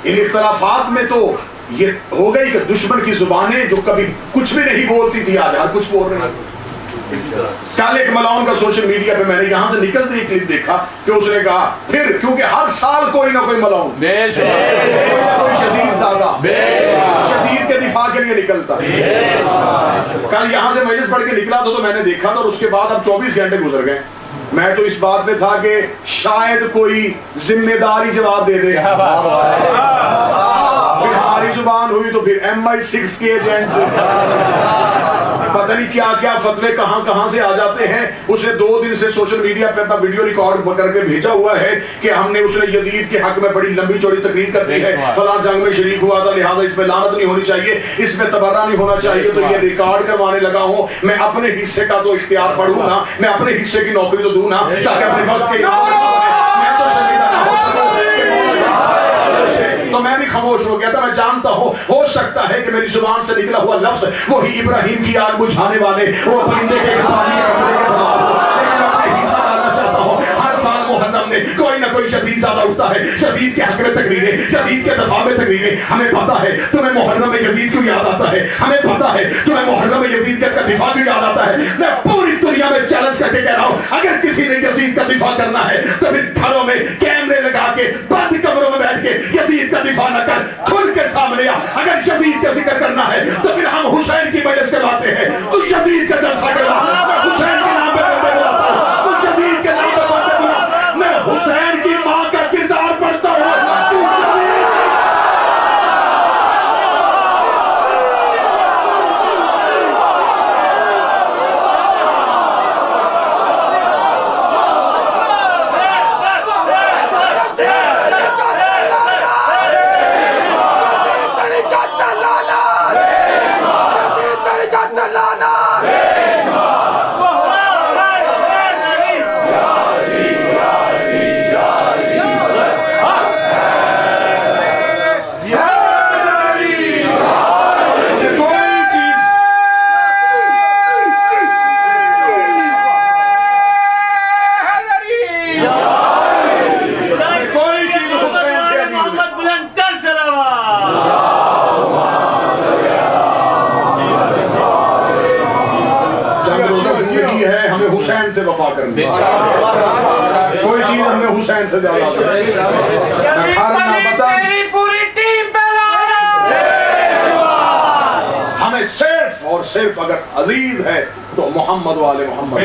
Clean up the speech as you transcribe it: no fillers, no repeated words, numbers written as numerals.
इन इख्तलाफात में तो ये हो गई कि दुश्मन की जुबानें जो कभी कुछ भी नहीं बोलती थी आज हर कुछ बोल रही है। कल एक मलाउन का सोशल मीडिया पे मैंने यहां से निकलते ही क्लिप देखा कि उसने कहा फिर, क्योंकि हर साल कोई ना कोई मलाउन, कोई शजीद ज़ादा शजीद के दिफा के लिए निकलता। कल यहां से मजलिस पढ़ के निकला तो मैंने देखा था, और उसके बाद अब 24 घंटे गुजर गए। मैं तो इस बात में था कि शायद कोई जिम्मेदारी जवाब दे दे। फिर हमारी जुबान हुई तो फिर MI6 के एजेंट पता नहीं क्या क्या फतवे कहां से आ जाते हैं। उसने 2 दिन से सोशल मीडिया पे अपना वीडियो रिकॉर्ड करके भेजा हुआ है कि हमने उसने यजीद के हक में बड़ी लंबी चौड़ी तकरीर कर दी है, फला जंग में शरीक हुआ था, लिहाजा इसमें लानत नहीं होनी चाहिए, इसमें तबर्रा नहीं होना चाहिए, तो ये रिकॉर्ड करवाने लगा हूं। मैं अपने हिस्से का तो इख्तियार पढ़ूं ना, मैं अपने हिस्से की नौकरी तो दूं ना, ताकि अपने वक्त के मैं तो शर्मिंदा ना हो सकूं। तो मैं भी खामोश हो गया था। मैं जानता हूं हो सकता है कि मेरी जुबान से निकला हुआ लफ्ज वही इब्राहिम की आग बुझाने वाले वो परिंदे के हिस्सा डालना चाहता हूं। हर साल मुहर्रम में कोई ना कोई शहीद ज़्यादा उठता है, शहीद के हक में तकरीरें, शहीद के दफा में तकरीरें। हमें पता है तुम्हें मुहर्रम में यजीद क्यों याद आता है, हमें पता है तुम्हें मुहर्रम में यजीद का दिफा क्यों याद आता है। मैं पूरी दुनिया में चैलेंज करके कह रहा हूं, अगर किसी ने यजीद का दिफा करना है तो फिर घरों में कैमरे लगा के बंद कमरों में बैठ के यजीद का दिफा न कर, खुल के सामने आ। अगर यजीद का जिक्र करना है तो फिर हम हुसैन की मजलिस के बातें हैं, तू यजीद का जलसा करा। मैं हुसैन के नाम पे बंदे बुलाता हूं, तू यजीद के नाम पे बंदे बुला। मैं हुसैन की मां का किरदार पढ़ता हूं, तू हुसैन से वफा करनी, कोई चीज हमें हुसैन से ज्यादा हमें सिर्फ और सिर्फ अगर अजीज है तो मोहम्मद वाले मोहम्मद।